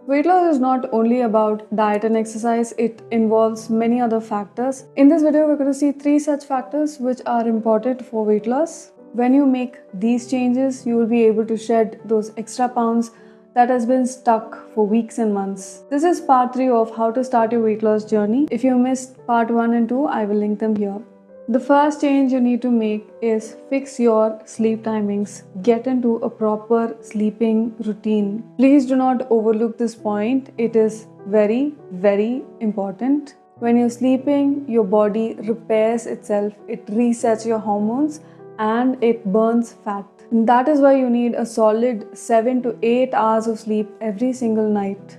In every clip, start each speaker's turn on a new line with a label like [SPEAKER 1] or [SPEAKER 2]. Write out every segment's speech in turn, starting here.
[SPEAKER 1] Weight loss is not only about diet and exercise, it involves many other factors. In this video, we're going to see 3 such factors which are important for weight loss. When you make these changes, you will be able to shed those extra pounds that has been stuck for weeks and months. This is part 3 of how to start your weight loss journey. If you missed part 1 and 2, I will link them here. The first change you need to make is fix your sleep timings. Get into a proper sleeping routine. Please do not overlook this point. It is very, very important. When you're sleeping, your body repairs itself, it resets your hormones, and it burns fat. And that is why you need a solid 7 to 8 hours of sleep every single night.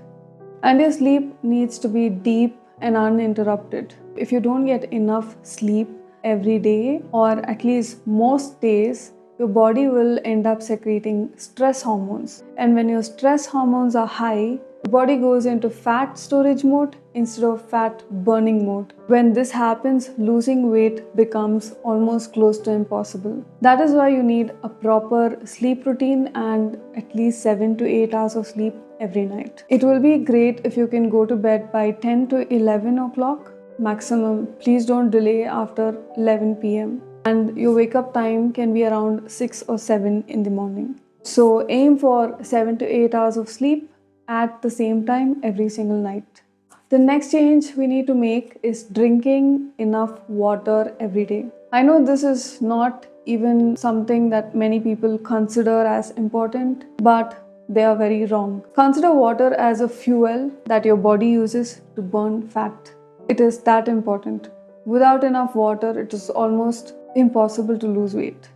[SPEAKER 1] And your sleep needs to be deep and uninterrupted. If you don't get enough sleep every day, or at least most days, your body will end up secreting stress hormones. And when your stress hormones are high, the body goes into fat storage mode instead of fat burning mode. When this happens, losing weight becomes almost close to impossible. That is why you need a proper sleep routine and at least 7 to 8 hours of sleep every night. It will be great if you can go to bed by 10 to 11 o'clock maximum. Please don't delay after 11 p.m. and your wake up time can be around 6 or 7 in the morning. So aim for 7 to 8 hours of sleep at the same time every single night. The next change we need to make is drinking enough water every day. I know this is not even something that many people consider as important, but they are very wrong. Consider water as a fuel that your body uses to burn fat. It is that important. Without enough water, it is almost impossible to lose weight.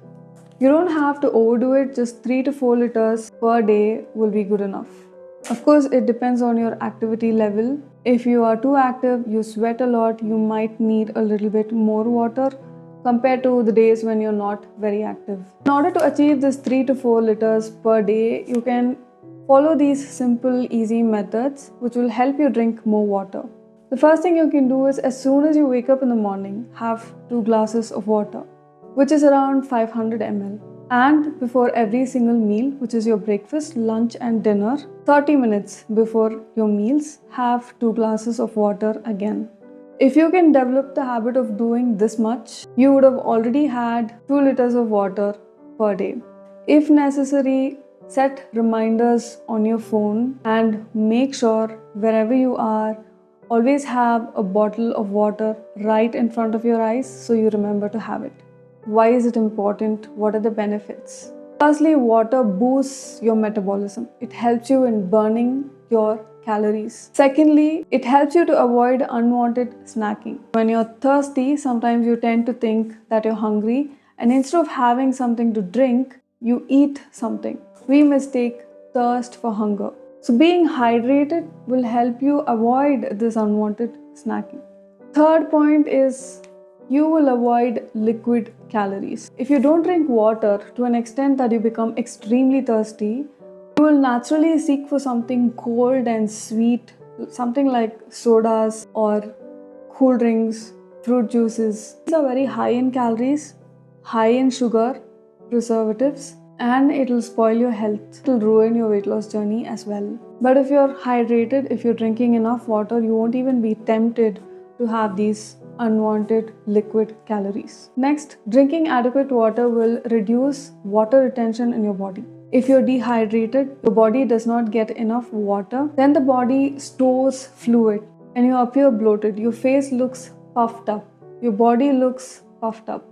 [SPEAKER 1] You don't have to overdo it, just 3 to 4 liters per day will be good enough. Of course, it depends on your activity level. If you are too active, you sweat a lot, you might need a little bit more water compared to the days when you're not very active. In order to achieve this 3 to 4 liters per day, you can follow these simple, easy methods which will help you drink more water. The first thing you can do is, as soon as you wake up in the morning, have 2 glasses of water, which is around 500 ml. And before every single meal, which is your breakfast, lunch and dinner, 30 minutes before your meals, have 2 glasses of water again. If you can develop the habit of doing this much, you would have already had 2 liters of water per day. If necessary, set reminders on your phone and make sure wherever you are, always have a bottle of water right in front of your eyes so you remember to have it. Why is it important? What are the benefits? Firstly, water boosts your metabolism. It helps you in burning your calories. Secondly, it helps you to avoid unwanted snacking. When you're thirsty, sometimes you tend to think that you're hungry, and instead of having something to drink, you eat something. We mistake thirst for hunger. So being hydrated will help you avoid this unwanted snacking. Third point is you will avoid liquid calories. If you don't drink water to an extent that you become extremely thirsty, you will naturally seek for something cold and sweet, something like sodas or cool drinks, fruit juices. These are very high in calories, high in sugar, preservatives, and it will spoil your health. It will ruin your weight loss journey as well. But if you're hydrated, if you're drinking enough water, you won't even be tempted to have these unwanted liquid calories. Next, drinking adequate water will reduce water retention in your body. If you're dehydrated, your body does not get enough water, then the body stores fluid and you appear bloated. Your face looks puffed up. Your body looks puffed up.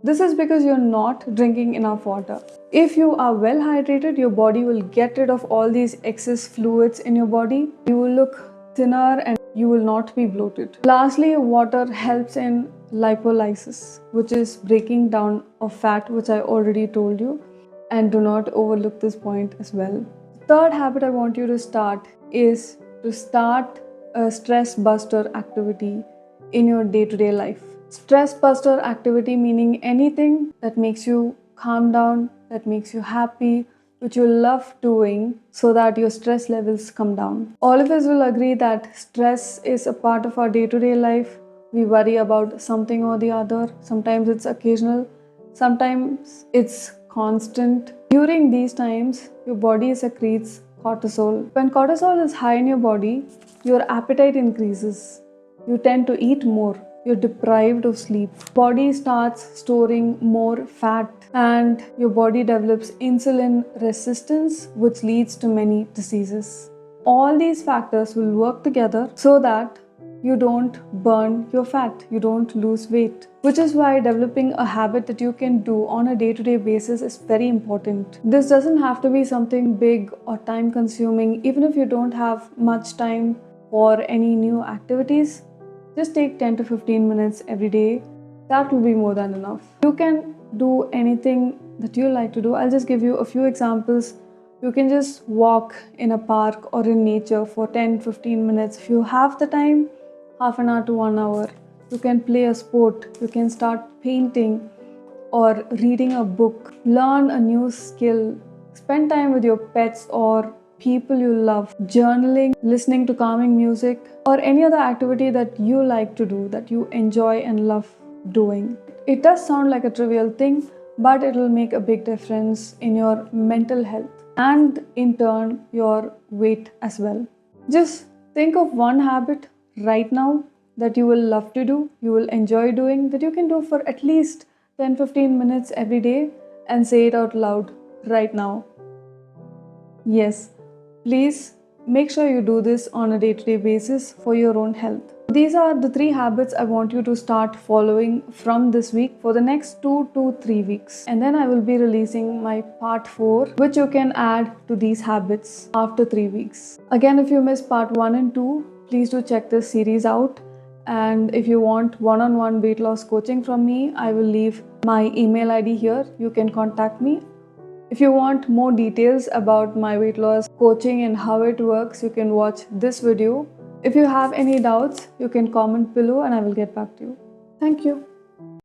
[SPEAKER 1] This is because you're not drinking enough water. If you are well hydrated, your body will get rid of all these excess fluids in your body. You will look thinner and you will not be bloated. Lastly, water helps in lipolysis, which is breaking down of fat, which I already told you. And do not overlook this point as well. Third habit I want you to start is to start a stress buster activity in your day-to-day life. Stress buster activity meaning anything that makes you calm down, that makes you happy, which you love doing so that your stress levels come down. All of us will agree that stress is a part of our day-to-day life. We worry about something or the other. Sometimes it's occasional, sometimes it's constant. During these times, your body secretes cortisol. When cortisol is high in your body, your appetite increases. You tend to eat more. You're deprived of sleep. Body starts storing more fat and your body develops insulin resistance, which leads to many diseases. All these factors will work together so that you don't burn your fat, you don't lose weight. Which is why developing a habit that you can do on a day-to-day basis is very important. This doesn't have to be something big or time consuming. Even if you don't have much time for any new activities, just take 10 to 15 minutes every day. That will be more than enough. You can do anything that you like to do. I'll just give you a few examples. You can just walk in a park or in nature for 10-15 minutes. If you have the time, half an hour to 1 hour. You can play a sport. You can start painting or reading a book. Learn a new skill. Spend time with your pets or people you love. Journaling, listening to calming music, or any other activity that you like to do, that you enjoy and love doing. It does sound like a trivial thing, but it will make a big difference in your mental health and in turn your weight as well. Just think of one habit right now that you will love to do, you will enjoy doing, that you can do for at least 10-15 minutes every day, and say it out loud right now. Yes, please make sure you do this on a day-to-day basis for your own health. These are the 3 habits I want you to start following from this week for the next 2 to 3 weeks. And then I will be releasing my part 4, which you can add to these habits after 3 weeks. Again, if you missed part 1 and 2, please do check this series out. And if you want one-on-one weight loss coaching from me, I will leave my email ID here. You can contact me. If you want more details about my weight loss coaching and how it works, you can watch this video. If you have any doubts, you can comment below and I will get back to you. Thank you.